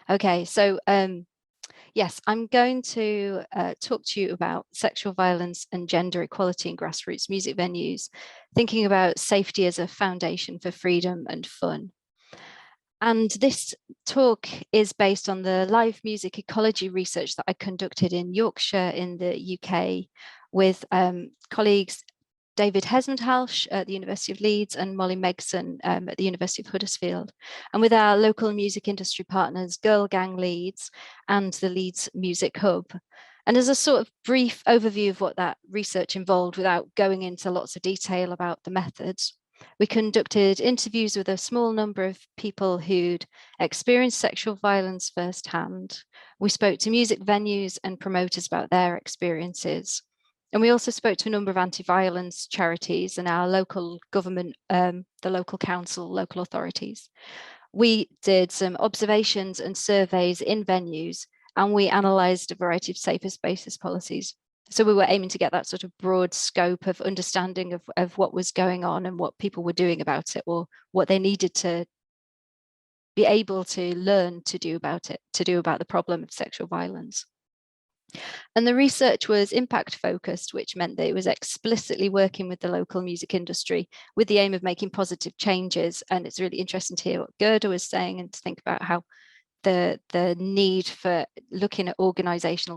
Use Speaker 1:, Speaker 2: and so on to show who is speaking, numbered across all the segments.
Speaker 1: Okay, so yes, I'm going to talk to you about sexual violence and gender equality in grassroots music venues, thinking about safety as a foundation for freedom and fun. And this talk is based on the live music ecology research that I conducted in Yorkshire in the UK with colleagues David Hesmondhalgh at the University of Leeds and Molly Megson at the University of Huddersfield, and with our local music industry partners, Girl Gang Leeds and the Leeds Music Hub. And as a sort of brief overview of what that research involved without going into lots of detail about the methods, we conducted interviews with a small number of people who'd experienced sexual violence firsthand. We spoke to music venues and promoters about their experiences. And we also spoke to a number of anti-violence charities and our local government, the local council, local authorities. We did some observations and surveys in venues, and we analysed a variety of safer spaces policies. So we were aiming to get that sort of broad scope of understanding of what was going on and what people were doing about it, or what they needed to be able to learn to do about it, to do about the problem of sexual violence. And the research was impact focused, which meant that it was explicitly working with the local music industry with the aim of making positive changes. And it's really interesting to hear what Gerda was saying and to think about how the need for looking at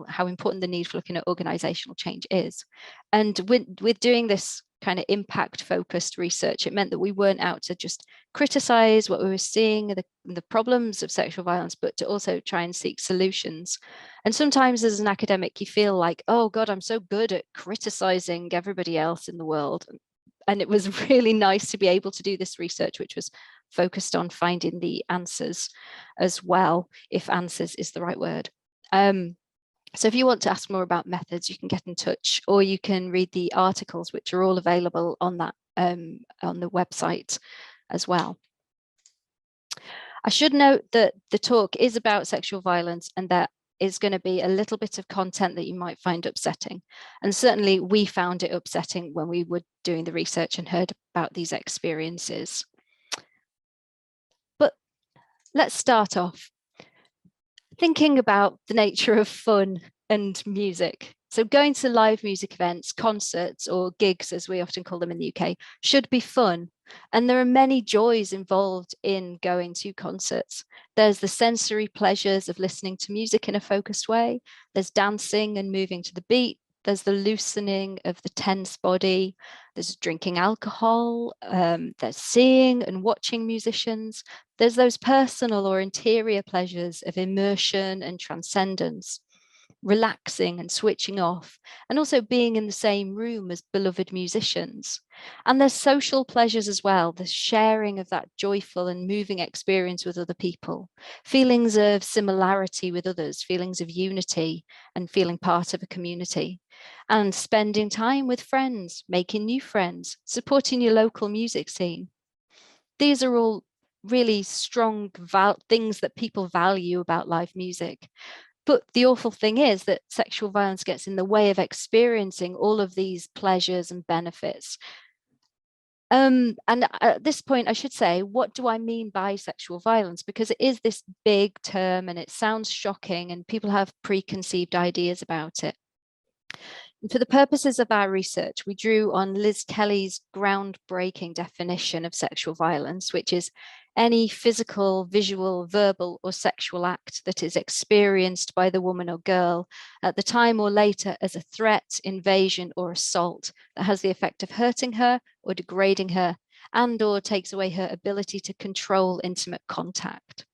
Speaker 1: how important the need for looking at organizational change is. And with doing this kind of impact focused research, it meant that we weren't out to just criticize what we were seeing, the problems of sexual violence, but to also try and seek solutions. And sometimes as an academic, you feel like, oh God, I'm so good at criticizing everybody else in the world. And it was really nice to be able to do this research, which was focused on finding the answers as well, if answers is the right word. So if you want to ask more about methods, you can get in touch, or you can read the articles, which are all available on that on the website as well. I should note that the talk is about sexual violence, and that is going to be a little bit of content that you might find upsetting. And certainly we found it upsetting when we were doing the research and heard about these experiences. But let's start off thinking about the nature of fun and music. So going to live music events, concerts, or gigs, as we often call them in the UK, should be fun. And there are many joys involved in going to concerts. There's the sensory pleasures of listening to music in a focused way. There's dancing and moving to the beat. There's the loosening of the tense body. There's drinking alcohol. There's seeing and watching musicians. There's those personal or interior pleasures of immersion and transcendence, relaxing and switching off, and also being in the same room as beloved musicians. And there's social pleasures as well, the sharing of that joyful and moving experience with other people, feelings of similarity with others, feelings of unity, and feeling part of a community, and spending time with friends, making new friends, supporting your local music scene. These are all really strong things that people value about live music. But the awful thing is that sexual violence gets in the way of experiencing all of these pleasures and benefits. And at this point, I should say, what do I mean by sexual violence? Because it is this big term and it sounds shocking and people have preconceived ideas about it. And for the purposes of our research, we drew on Liz Kelly's groundbreaking definition of sexual violence, which is any physical, visual, verbal, or sexual act that is experienced by the woman or girl at the time or later as a threat, invasion, or assault that has the effect of hurting her or degrading her, and or takes away her ability to control intimate contact.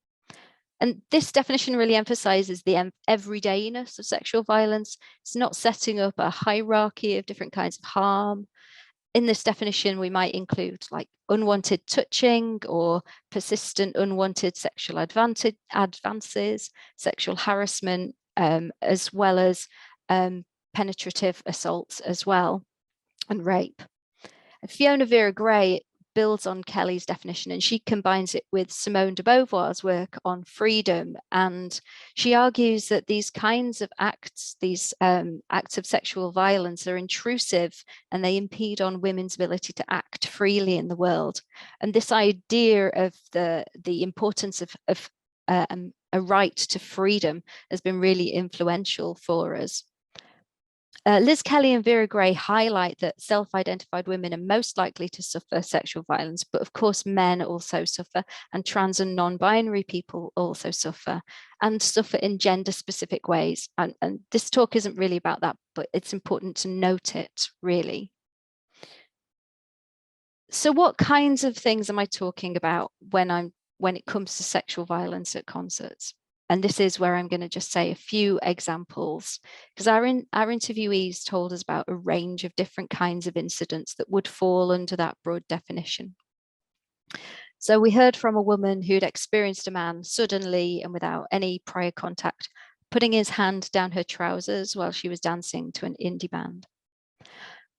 Speaker 1: And this definition really emphasizes the everydayness of sexual violence. It's not setting up a hierarchy of different kinds of harm. In this definition, we might include like unwanted touching or persistent unwanted sexual advances, sexual harassment, as well as penetrative assaults as well, and rape. Fiona Vera Gray builds on Kelly's definition, and she combines it with Simone de Beauvoir's work on freedom. And she argues that these kinds of acts, these acts of sexual violence, are intrusive and they impede on women's ability to act freely in the world. And this idea of the importance of a right to freedom has been really influential for us. Liz Kelly and Vera Gray highlight that self-identified women are most likely to suffer sexual violence, but of course men also suffer, and trans and non-binary people also suffer, and suffer in gender-specific ways. And this talk isn't really about that, but it's important to note it, really. So what kinds of things am I talking about when it comes to sexual violence at concerts? And this is where I'm going to just say a few examples, because our interviewees told us about a range of different kinds of incidents that would fall under that broad definition. So we heard from a woman who'd experienced a man suddenly and without any prior contact, putting his hand down her trousers while she was dancing to an indie band.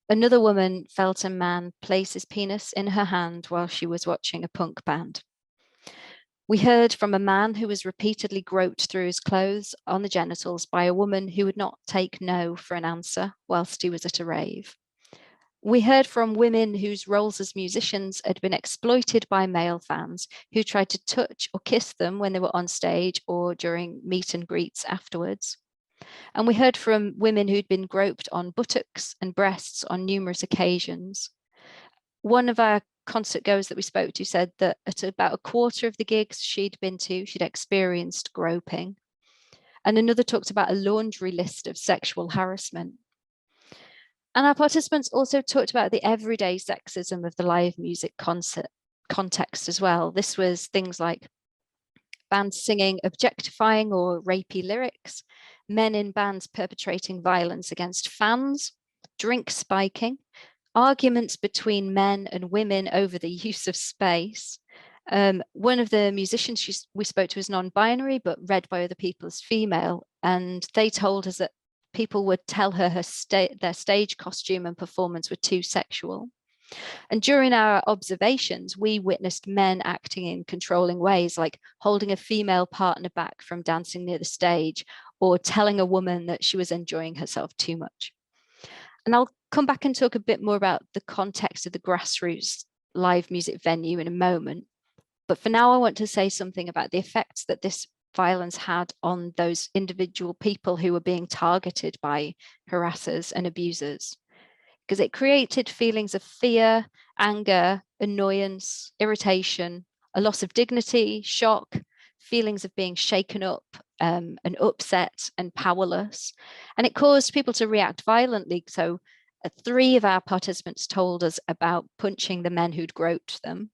Speaker 1: Another woman felt a man place his penis in her hand while she was watching a punk band. We heard from a man who was repeatedly groped through his clothes on the genitals by a woman who would not take no for an answer whilst he was at a rave. We heard from women whose roles as musicians had been exploited by male fans who tried to touch or kiss them when they were on stage or during meet and greets afterwards. And we heard from women who'd been groped on buttocks and breasts on numerous occasions. One of our concert goers that we spoke to said that at about a quarter of the gigs she'd been to, she'd experienced groping. And another talked about a laundry list of sexual harassment. And our participants also talked about the everyday sexism of the live music concert context as well. This was things like bands singing objectifying or rapey lyrics, men in bands perpetrating violence against fans, drink spiking, arguments between men and women over the use of space. One of the musicians we spoke to is non-binary, but read by other people as female. And they told us that people would tell her their stage costume and performance were too sexual. And during our observations, we witnessed men acting in controlling ways, like holding a female partner back from dancing near the stage or telling a woman that she was enjoying herself too much. And I'll come back and talk a bit more about the context of the Grassroots live music venue in a moment. But for now, I want to say something about the effects that this violence had on those individual people who were being targeted by harassers and abusers, because it created feelings of fear, anger, annoyance, irritation, a loss of dignity, shock, feelings of being shaken up and upset and powerless. And it caused people to react violently. So 3 of our participants told us about punching the men who'd groped them.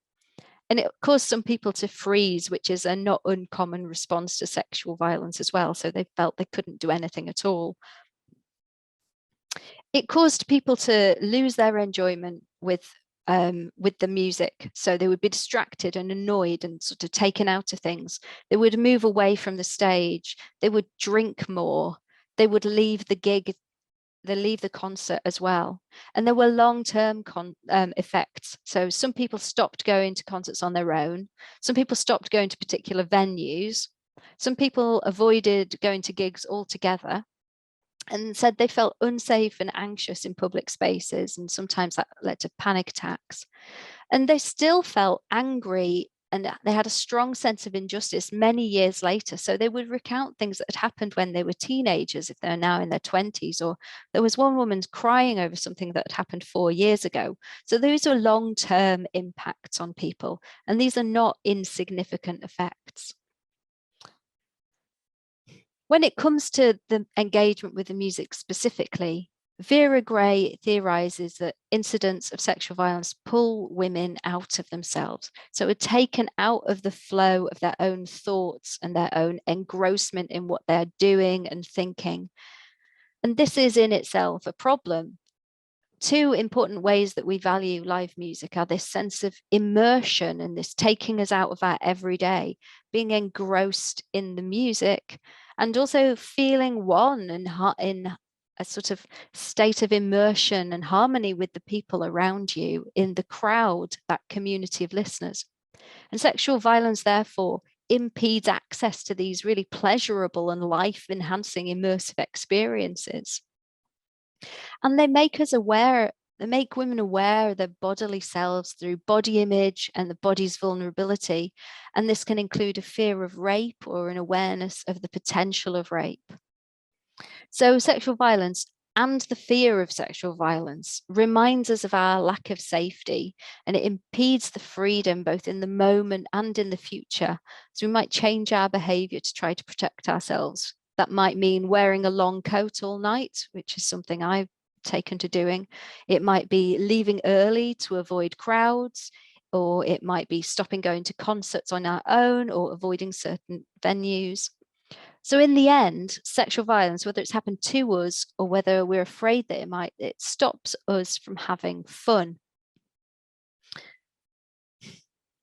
Speaker 1: And it caused some people to freeze, which is a not uncommon response to sexual violence as well. So they felt they couldn't do anything at all. It caused people to lose their enjoyment with the music. So they would be distracted and annoyed and sort of taken out of things. They would move away from the stage. They would drink more. They would leave the gig. They leave the concert as well. And there were long-term effects. So some people stopped going to concerts on their own. Some people stopped going to particular venues. Some people avoided going to gigs altogether and said they felt unsafe and anxious in public spaces. And sometimes that led to panic attacks. And they still felt angry and they had a strong sense of injustice many years later. So they would recount things that had happened when they were teenagers, if they're now in their 20s, or there was one woman crying over something that had happened 4 years ago. So those are long-term impacts on people, and these are not insignificant effects. When it comes to the engagement with the music specifically, Vera Gray theorizes that incidents of sexual violence pull women out of themselves. So are taken out of the flow of their own thoughts and their own engrossment in what they're doing and thinking. And this is in itself a problem. 2 important ways that we value live music are this sense of immersion and this taking us out of our everyday, being engrossed in the music, and also feeling one and in a sort of state of immersion and harmony with the people around you in the crowd, that community of listeners. And sexual violence, therefore, impedes access to these really pleasurable and life-enhancing immersive experiences. And they make us aware They make women aware of their bodily selves through body image and the body's vulnerability. And this can include a fear of rape or an awareness of the potential of rape. So sexual violence and the fear of sexual violence reminds us of our lack of safety, and it impedes the freedom both in the moment and in the future. So we might change our behavior to try to protect ourselves. That might mean wearing a long coat all night, which is something I've taken to doing. It might be leaving early to avoid crowds, or it might be stopping going to concerts on our own or avoiding certain venues. So in the end, sexual violence, whether it's happened to us or whether we're afraid that it stops us from having fun.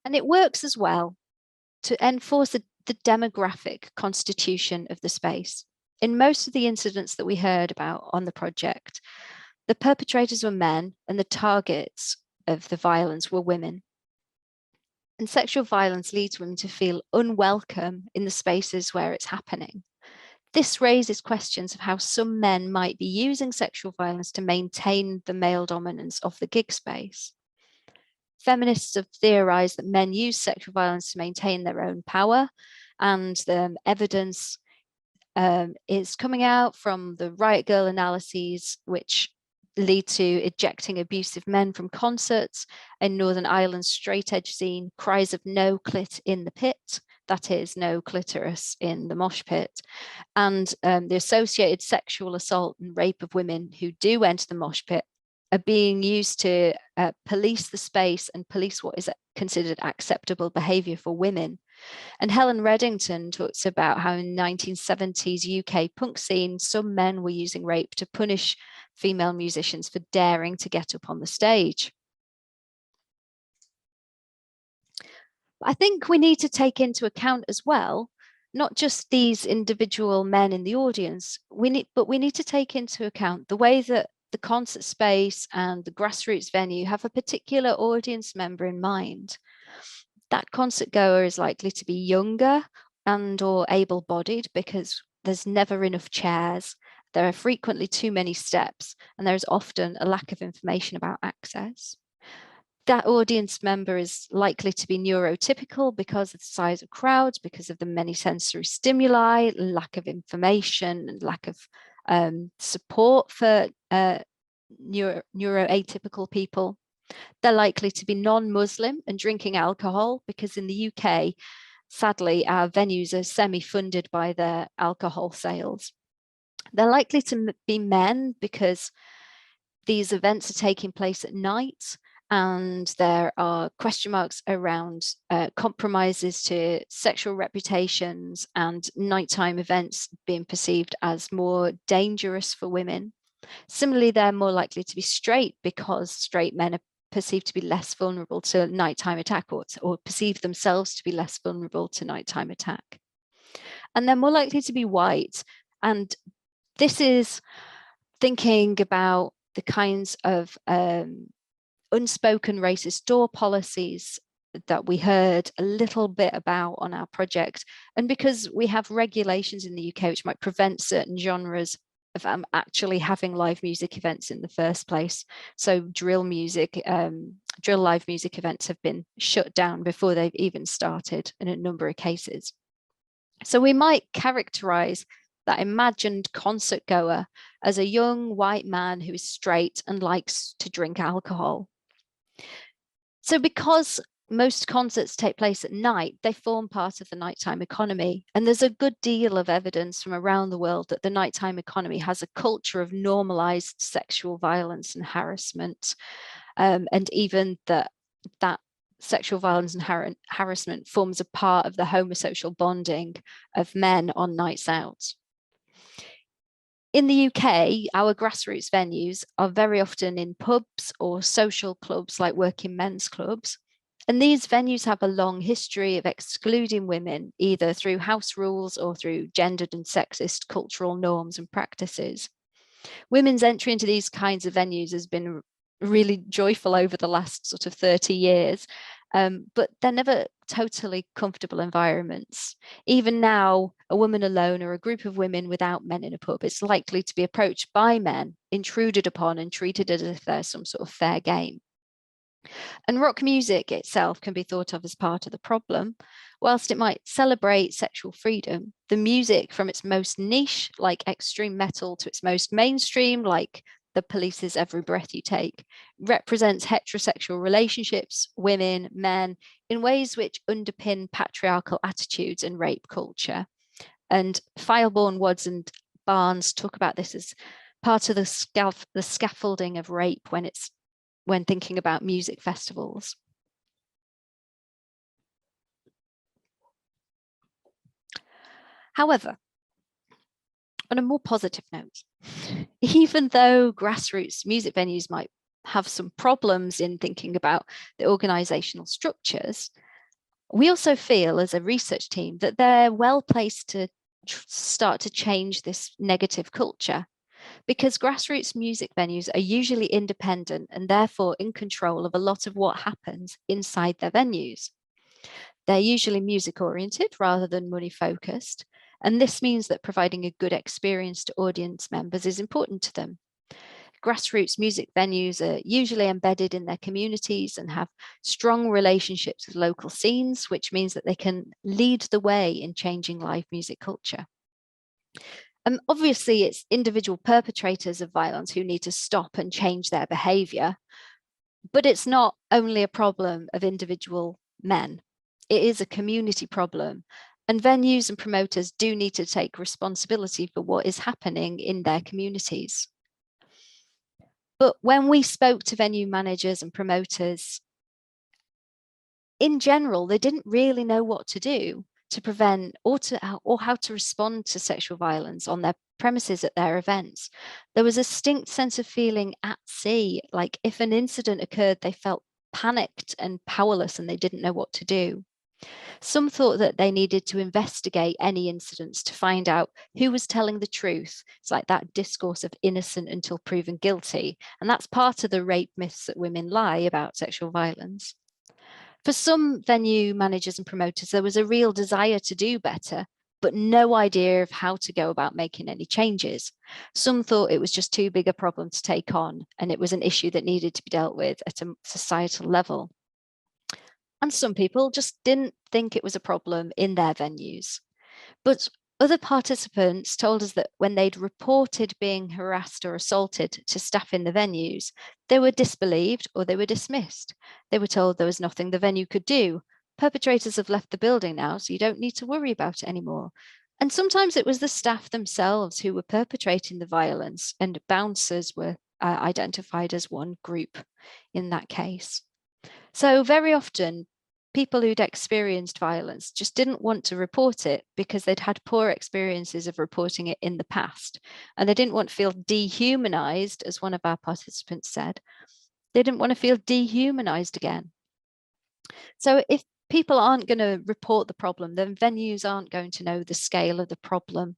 Speaker 1: And it works as well to enforce the demographic constitution of the space. In most of the incidents that we heard about on the project, the perpetrators were men and the targets of the violence were women. And sexual violence leads women to feel unwelcome in the spaces where it's happening. This raises questions of how some men might be using sexual violence to maintain the male dominance of the gig space. Feminists have theorized that men use sexual violence to maintain their own power, and the evidence is coming out from the Riot Girl analyses, which lead to ejecting abusive men from concerts. In Northern Ireland's straight edge scene, cries of no clit in the pit, that is, no clitoris in the mosh pit, and the associated sexual assault and rape of women who do enter the mosh pit are being used to police the space and police what is considered acceptable behaviour for women. And Helen Reddington talks about how in 1970s UK punk scene, some men were using rape to punish female musicians for daring to get up on the stage. I think we need to take into account as well, not just these individual men in the audience, but we need to take into account the way that the concert space and the Grassroots venue have a particular audience member in mind. That concert goer is likely to be younger and or able-bodied because there's never enough chairs. There are frequently too many steps, and there's often a lack of information about access. That audience member is likely to be neurotypical because of the size of crowds, because of the many sensory stimuli, lack of information, and lack of support for neuroatypical people. They're likely to be non-Muslim and drinking alcohol because in the UK, sadly, our venues are semi-funded by their alcohol sales. They're likely to be men because these events are taking place at night, and there are question marks around compromises to sexual reputations and nighttime events being perceived as more dangerous for women. Similarly, they're more likely to be straight because straight men are perceived to be less vulnerable to nighttime attack, or perceive themselves to be less vulnerable to nighttime attack. And they're more likely to be white. And this is thinking about the kinds of unspoken racist door policies that we heard a little bit about on our project. And because we have regulations in the UK which might prevent certain genres of actually having live music events in the first place. So drill live music events have been shut down before they've even started in a number of cases. So we might characterize that imagined concert goer as a young white man who is straight and likes to drink alcohol. So because most concerts take place at night, they form part of the nighttime economy. And there's a good deal of evidence from around the world that the nighttime economy has a culture of normalized sexual violence and harassment. And even that sexual violence and harassment forms a part of the homosocial bonding of men on nights out. In the UK, our grassroots venues are very often in pubs or social clubs like working men's clubs. And these venues have a long history of excluding women, either through house rules or through gendered and sexist cultural norms and practices. Women's entry into these kinds of venues has been really joyful over the last sort of 30 years, but they're never totally comfortable environments. Even now, a woman alone or a group of women without men in a pub is likely to be approached by men, intruded upon and treated as if there's some sort of fair game. And rock music itself can be thought of as part of the problem. Whilst it might celebrate sexual freedom, the music from its most niche, like extreme metal, to its most mainstream, like the Police's Every Breath You Take, represents heterosexual relationships, women, men, in ways which underpin patriarchal attitudes and rape culture. And Fileborn, Woods and Barnes talk about this as part of the scaffolding of rape when thinking about music festivals. However, on a more positive note, even though grassroots music venues might have some problems in thinking about the organizational structures, we also feel as a research team that they're well placed to start to change this negative culture, because grassroots music venues are usually independent and therefore in control of a lot of what happens inside their venues. They're usually music oriented rather than money focused. And this means that providing a good experience to audience members is important to them. Grassroots music venues are usually embedded in their communities and have strong relationships with local scenes, which means that they can lead the way in changing live music culture. And obviously, it's individual perpetrators of violence who need to stop and change their behavior, but it's not only a problem of individual men. It is a community problem. And venues and promoters do need to take responsibility for what is happening in their communities. But when we spoke to venue managers and promoters, in general, they didn't really know what to do to prevent or how to respond to sexual violence on their premises at their events. There was a distinct sense of feeling at sea, like if an incident occurred, they felt panicked and powerless and they didn't know what to do. Some thought that they needed to investigate any incidents to find out who was telling the truth. It's like that discourse of innocent until proven guilty. And that's part of the rape myths that women lie about sexual violence. For some venue managers and promoters, there was a real desire to do better, but no idea of how to go about making any changes. Some thought it was just too big a problem to take on, and it was an issue that needed to be dealt with at a societal level. And some people just didn't think it was a problem in their venues. But other participants told us that when they'd reported being harassed or assaulted to staff in the venues, they were disbelieved or they were dismissed. They were told there was nothing the venue could do. Perpetrators have left the building now, so you don't need to worry about it anymore. And sometimes it was the staff themselves who were perpetrating the violence, and bouncers were identified as one group in that case. So very often, people who'd experienced violence just didn't want to report it because they'd had poor experiences of reporting it in the past. And they didn't want to feel dehumanized, as one of our participants said. They didn't want to feel dehumanized again. So if people aren't going to report the problem, then venues aren't going to know the scale of the problem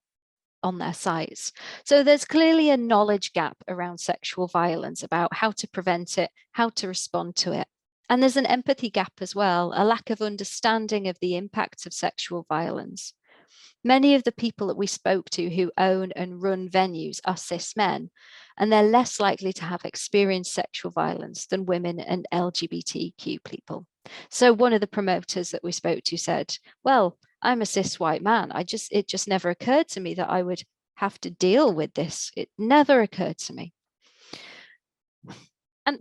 Speaker 1: on their sites. So there's clearly a knowledge gap around sexual violence, about how to prevent it, how to respond to it. And there's an empathy gap as well, a lack of understanding of the impacts of sexual violence. Many of the people that we spoke to who own and run venues are cis men, and they're less likely to have experienced sexual violence than women and LGBTQ people. So one of the promoters that we spoke to said, well, I'm a cis white man. It just never occurred to me that I would have to deal with this. It never occurred to me.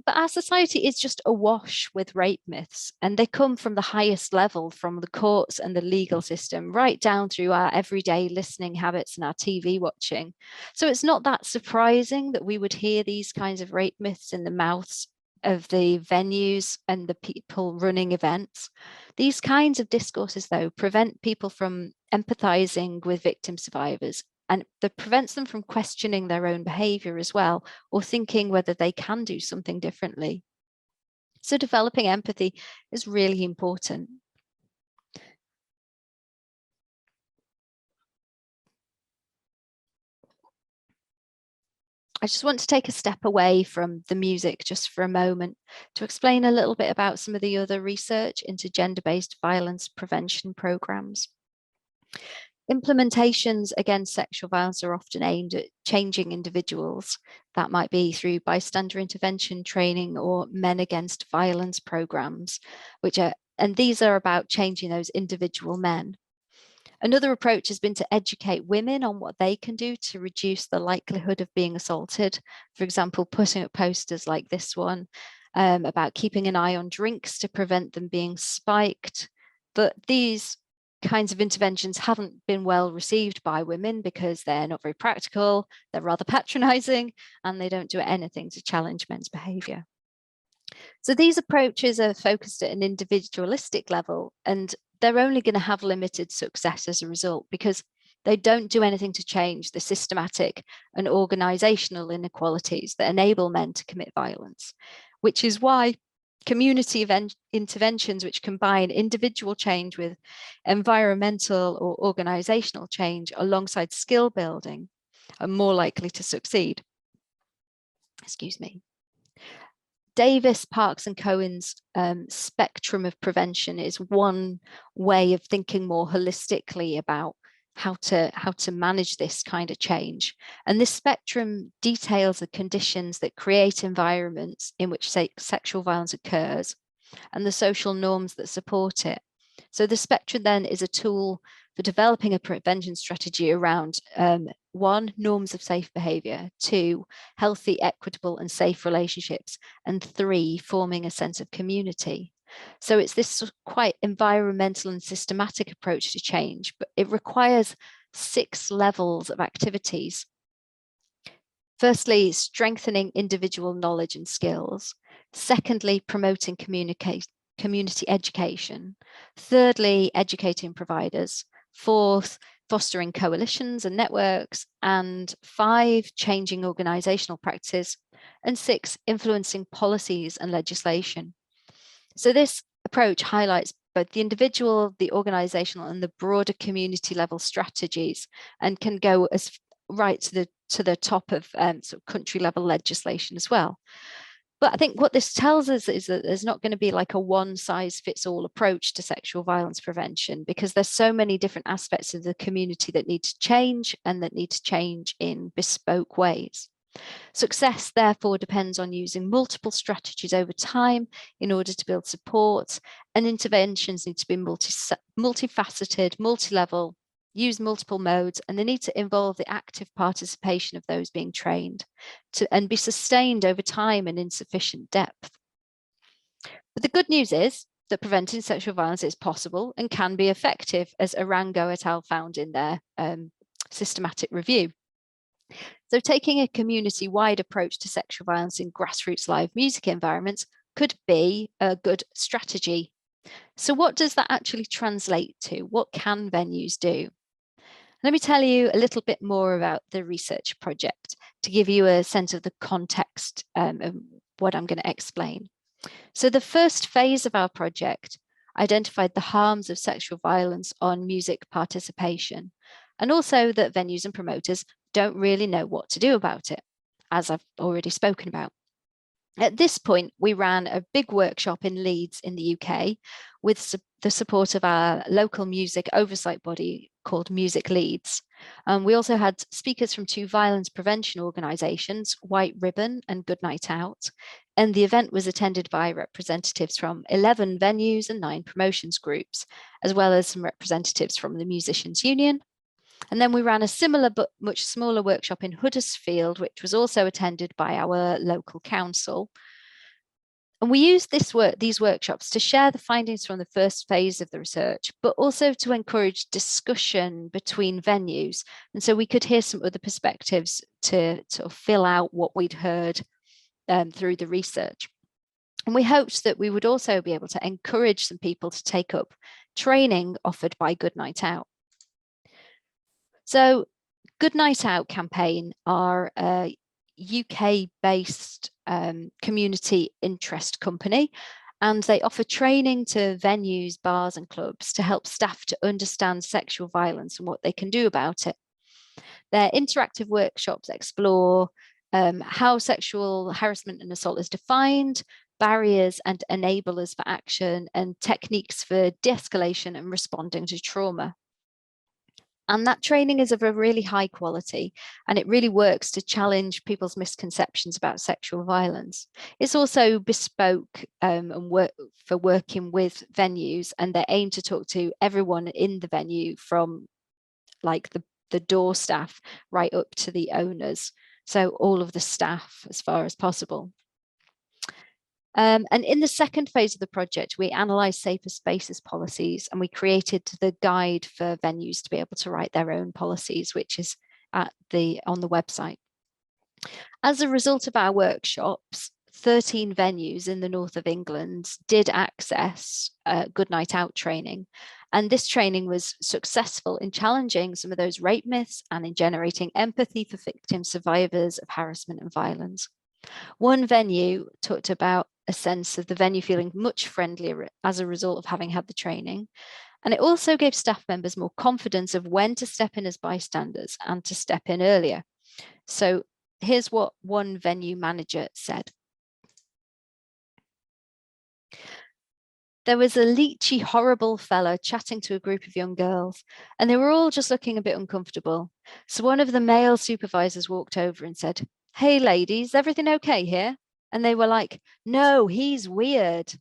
Speaker 1: But our society is just awash with rape myths, and they come from the highest level, from the courts and the legal system, right down through our everyday listening habits and our TV watching. So it's not that surprising that we would hear these kinds of rape myths in the mouths of the venues and the people running events. These kinds of discourses, though, prevent people from empathizing with victim survivors, and that prevents them from questioning their own behavior as well, or thinking whether they can do something differently. So developing empathy is really important. I just want to take a step away from the music just for a moment to explain a little bit about some of the other research into gender-based violence prevention programs. Implementations against sexual violence are often aimed at changing individuals. That might be through bystander intervention training or men against violence programs, and these are about changing those individual men. Another approach has been to educate women on what they can do to reduce the likelihood of being assaulted. For example, putting up posters like this one about keeping an eye on drinks to prevent them being spiked. But these kinds of interventions haven't been well received by women because they're not very practical, they're rather patronizing, and they don't do anything to challenge men's behavior. So these approaches are focused at an individualistic level, and they're only going to have limited success as a result because they don't do anything to change the systematic and organizational inequalities that enable men to commit violence, which is why community interventions which combine individual change with environmental or organizational change alongside skill building are more likely to succeed. Excuse me. Davis, Parks and Cohen's spectrum of prevention is one way of thinking more holistically about how to manage this kind of change. And this spectrum details the conditions that create environments in which sexual violence occurs and the social norms that support it. So the spectrum then is a tool for developing a prevention strategy around 1, norms of safe behavior, 2, healthy, equitable and safe relationships, and 3, forming a sense of community. So it's this quite environmental and systematic approach to change, but it requires 6 levels of activities. Firstly, strengthening individual knowledge and skills. Secondly, promoting community education. Thirdly, educating providers. 4th, fostering coalitions and networks. And 5, changing organizational practices. And 6, influencing policies and legislation. So this approach highlights both the individual, the organizational, and the broader community level strategies, and can go as right to the top of sort of country level legislation as well. But I think what this tells us is that there's not going to be like a one size fits all approach to sexual violence prevention, because there's so many different aspects of the community that need to change and that need to change in bespoke ways. Success, therefore, depends on using multiple strategies over time in order to build support, and interventions need to be multifaceted, multi-level, use multiple modes, and they need to involve the active participation of those being trained and be sustained over time and in sufficient depth. But the good news is that preventing sexual violence is possible and can be effective, as Arango et al. Found in their systematic review. So taking a community-wide approach to sexual violence in grassroots live music environments could be a good strategy. So what does that actually translate to? What can venues do? Let me tell you a little bit more about the research project to give you a sense of the context of what I'm going to explain. So the first phase of our project identified the harms of sexual violence on music participation, and also that venues and promoters don't really know what to do about it, as I've already spoken about. At this point, we ran a big workshop in Leeds in the UK with the support of our local music oversight body called Music Leeds. We also had speakers from 2 violence prevention organisations, White Ribbon and Good Night Out, and the event was attended by representatives from 11 venues and 9 promotions groups, as well as some representatives from the Musicians Union. And then we ran a similar but much smaller workshop in Huddersfield, which was also attended by our local council. And we used these workshops to share the findings from the first phase of the research, but also to encourage discussion between venues. And so we could hear some other perspectives to fill out what we'd heard through the research. And we hoped that we would also be able to encourage some people to take up training offered by Good Night Out. So Good Night Out campaign are a UK-based community interest company, and they offer training to venues, bars and clubs to help staff to understand sexual violence and what they can do about it. Their interactive workshops explore how sexual harassment and assault is defined, barriers and enablers for action, and techniques for de-escalation and responding to trauma. And that training is of a really high quality, and it really works to challenge people's misconceptions about sexual violence. It's also bespoke and for working with venues, and they aim to talk to everyone in the venue, from like the door staff right up to the owners. So all of the staff as far as possible. And in the second phase of the project, we analysed safer spaces policies, and we created the guide for venues to be able to write their own policies, which is on the website. As a result of our workshops, 13 venues in the north of England did access Good Night Out training. And this training was successful in challenging some of those rape myths and in generating empathy for victim survivors of harassment and violence. One venue talked about a sense of the venue feeling much friendlier as a result of having had the training. And it also gave staff members more confidence of when to step in as bystanders and to step in earlier. So here's what one venue manager said. There was a leechy, horrible fella chatting to a group of young girls, and they were all just looking a bit uncomfortable. So one of the male supervisors walked over and said, "Hey ladies, everything okay here?" And they were like, "No, he's weird."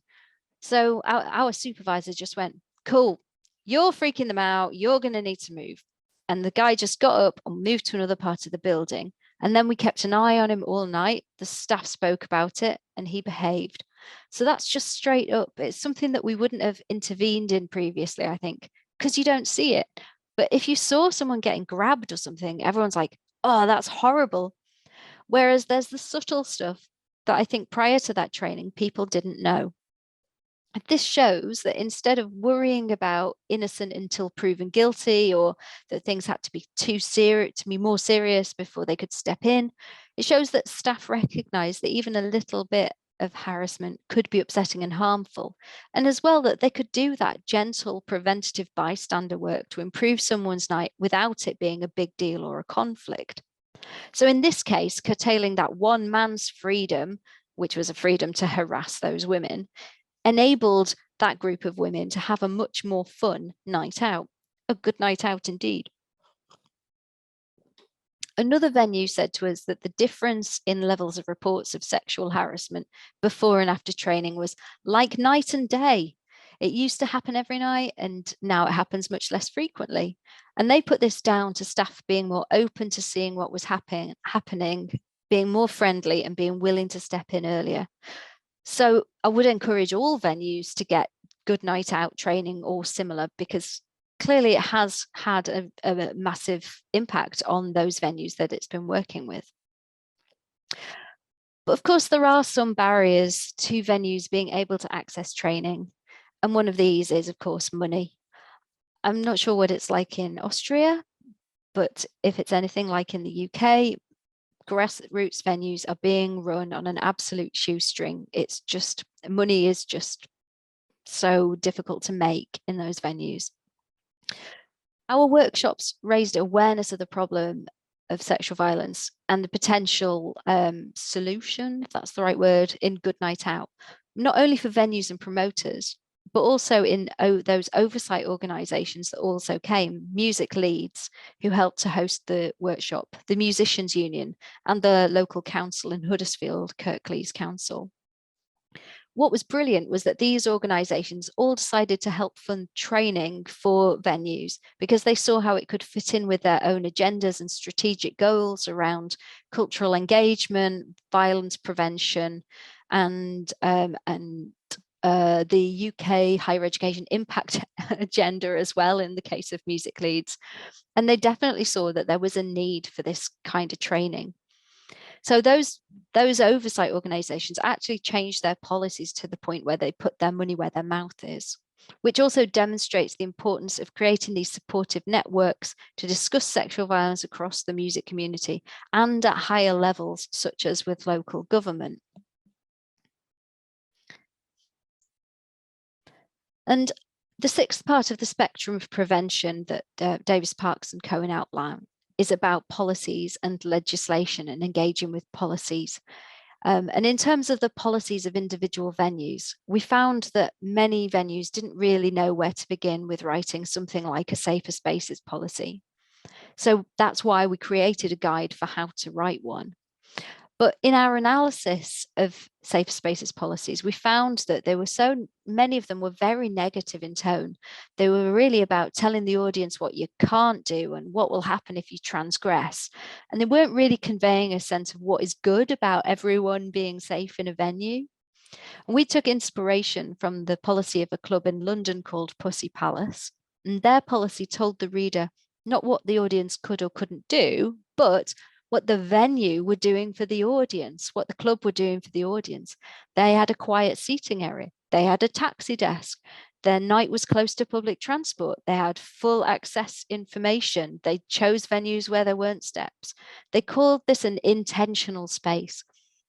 Speaker 1: So our supervisor just went, "Cool, you're freaking them out. You're going to need to move." And the guy just got up and moved to another part of the building. And then we kept an eye on him all night. The staff spoke about it and he behaved. So that's just straight up. It's something that we wouldn't have intervened in previously, I think, because you don't see it. But if you saw someone getting grabbed or something, everyone's like, "Oh, that's horrible." Whereas there's the subtle stuff that I think prior to that training, people didn't know. This shows that instead of worrying about innocent until proven guilty, or that things had to be more serious before they could step in, it shows that staff recognize that even a little bit of harassment could be upsetting and harmful, and as well that they could do that gentle preventative bystander work to improve someone's night without it being a big deal or a conflict. So in this case, curtailing that one man's freedom, which was a freedom to harass those women, enabled that group of women to have a much more fun night out, a good night out indeed. Another venue said to us that the difference in levels of reports of sexual harassment before and after training was like night and day. It used to happen every night, and now it happens much less frequently. And they put this down to staff being more open to seeing what was happening, being more friendly and being willing to step in earlier. So I would encourage all venues to get Good Night Out training or similar, because clearly it has had a massive impact on those venues that it's been working with. But of course, there are some barriers to venues being able to access training. And one of these is, of course, money. I'm not sure what it's like in Austria, but if it's anything like in the UK, grassroots venues are being run on an absolute shoestring. It's just, money is just so difficult to make in those venues. Our workshops raised awareness of the problem of sexual violence and the potential solution, if that's the right word, in Good Night Out, not only for venues and promoters, but also in those oversight organisations that also came, music leads who helped to host the workshop, the Musicians Union, and the local council in Huddersfield, Kirklees Council. What was brilliant was that these organisations all decided to help fund training for venues because they saw how it could fit in with their own agendas and strategic goals around cultural engagement, violence prevention, and the UK higher education impact agenda as well in the case of music leads. And they definitely saw that there was a need for this kind of training. So those oversight organisations actually changed their policies to the point where they put their money where their mouth is, which also demonstrates the importance of creating these supportive networks to discuss sexual violence across the music community and at higher levels, such as with local government. And the sixth part of the spectrum of prevention that Davis Parks and Cohen outlined is about policies and legislation and engaging with policies. And in terms of the policies of individual venues, we found that many venues didn't really know where to begin with writing something like a safer spaces policy. So that's why we created a guide for how to write one. But in our analysis of safer spaces policies, we found that there were so many of them were very negative in tone. They were really about telling the audience what you can't do and what will happen if you transgress. And they weren't really conveying a sense of what is good about everyone being safe in a venue. And we took inspiration from the policy of a club in London called Pussy Palace. And their policy told the reader not what the audience could or couldn't do, but what the venue were doing for the audience, what the club were doing for the audience. They had a quiet seating area. They had a taxi desk. Their night was close to public transport. They had full access information. They chose venues where there weren't steps. They called this an intentional space.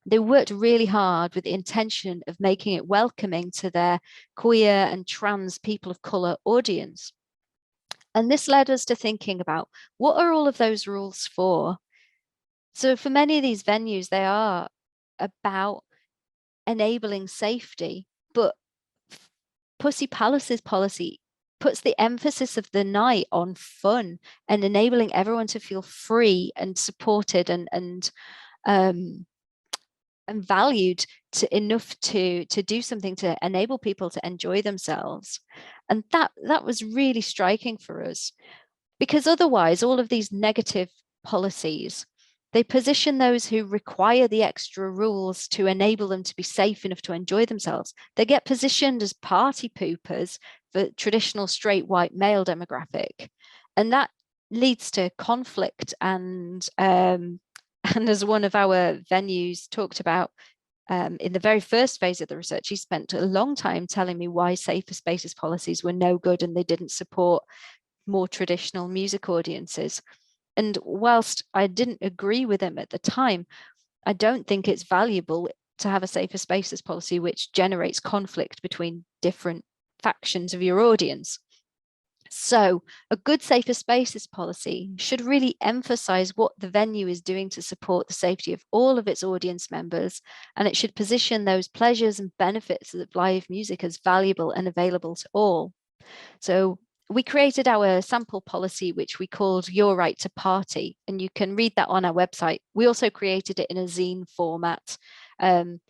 Speaker 1: They worked really hard with the intention of making it welcoming to their queer and trans people of colour audience. And this led us to thinking about what are all of those rules for? So for many of these venues, they are about enabling safety, but Pussy Palace's policy puts the emphasis of the night on fun and enabling everyone to feel free and supported and valued enough to do something to enable people to enjoy themselves. And that was really striking for us, because otherwise all of these negative policies, they position those who require the extra rules to enable them to be safe enough to enjoy themselves. They get positioned as party poopers for traditional straight white male demographic. And that leads to conflict. And as one of our venues talked about in the very first phase of the research, he spent a long time telling me why safer spaces policies were no good and they didn't support more traditional music audiences. And whilst I didn't agree with him at the time, I don't think it's valuable to have a safer spaces policy which generates conflict between different factions of your audience. So a good safer spaces policy should really emphasize what the venue is doing to support the safety of all of its audience members, and it should position those pleasures and benefits of live music as valuable and available to all. So we created our sample policy, which we called Your Right to Party, and you can read that on our website. We also created it in a zine format and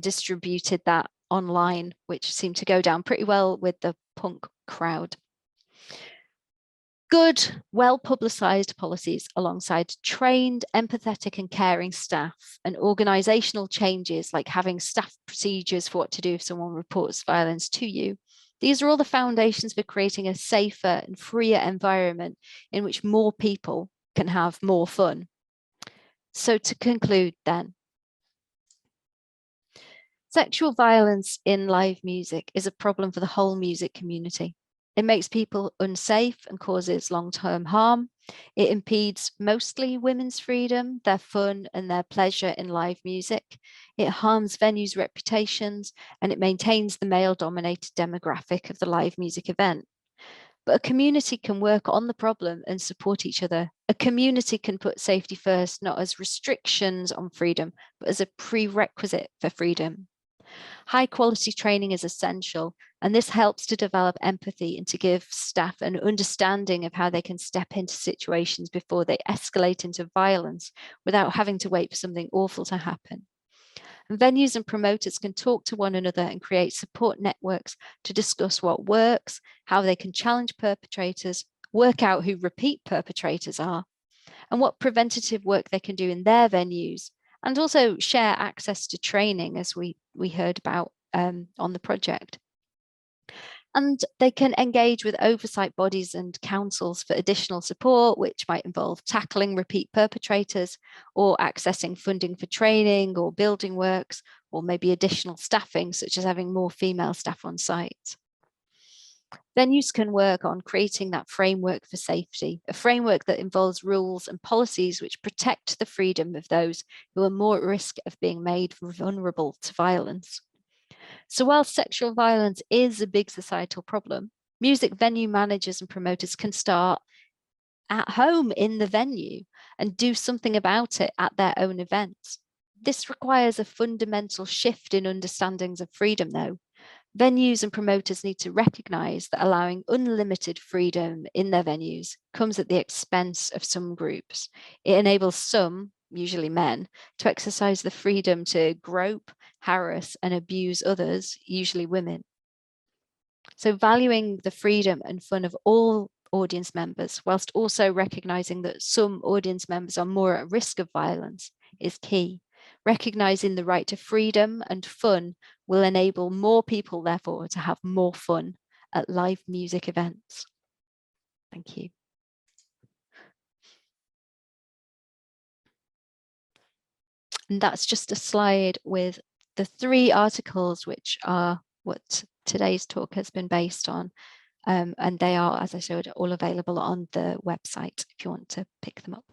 Speaker 1: distributed that online, which seemed to go down pretty well with the punk crowd. Good, well-publicised policies alongside trained, empathetic and caring staff, and organisational changes like having staff procedures for what to do if someone reports violence to you. These are all the foundations for creating a safer and freer environment in which more people can have more fun. So to conclude then, sexual violence in live music is a problem for the whole music community. It makes people unsafe and causes long-term harm. It impedes mostly women's freedom, their fun and their pleasure in live music. It harms venues' reputations, and it maintains the male-dominated demographic of the live music event. But a community can work on the problem and support each other. A community can put safety first, not as restrictions on freedom, but as a prerequisite for freedom. High quality training is essential, and this helps to develop empathy and to give staff an understanding of how they can step into situations before they escalate into violence without having to wait for something awful to happen. And venues and promoters can talk to one another and create support networks to discuss what works, how they can challenge perpetrators, work out who repeat perpetrators are, and what preventative work they can do in their venues, and also share access to training, as we heard about on the project. And they can engage with oversight bodies and councils for additional support, which might involve tackling repeat perpetrators or accessing funding for training or building works, or maybe additional staffing, such as having more female staff on site. Venues can work on creating that framework for safety, a framework that involves rules and policies which protect the freedom of those who are more at risk of being made vulnerable to violence. So while sexual violence is a big societal problem, music venue managers and promoters can start at home in the venue and do something about it at their own events. This requires a fundamental shift in understandings of freedom, though. Venues and promoters need to recognise that allowing unlimited freedom in their venues comes at the expense of some groups. It enables some, usually men, to exercise the freedom to grope, harass, and abuse others, usually women. So valuing the freedom and fun of all audience members, whilst also recognising that some audience members are more at risk of violence, is key. Recognising the right to freedom and fun will enable more people, therefore, to have more fun at live music events. Thank you. And that's just a slide with the 3 articles, which are what today's talk has been based on. And they are, as I showed, all available on the website if you want to pick them up.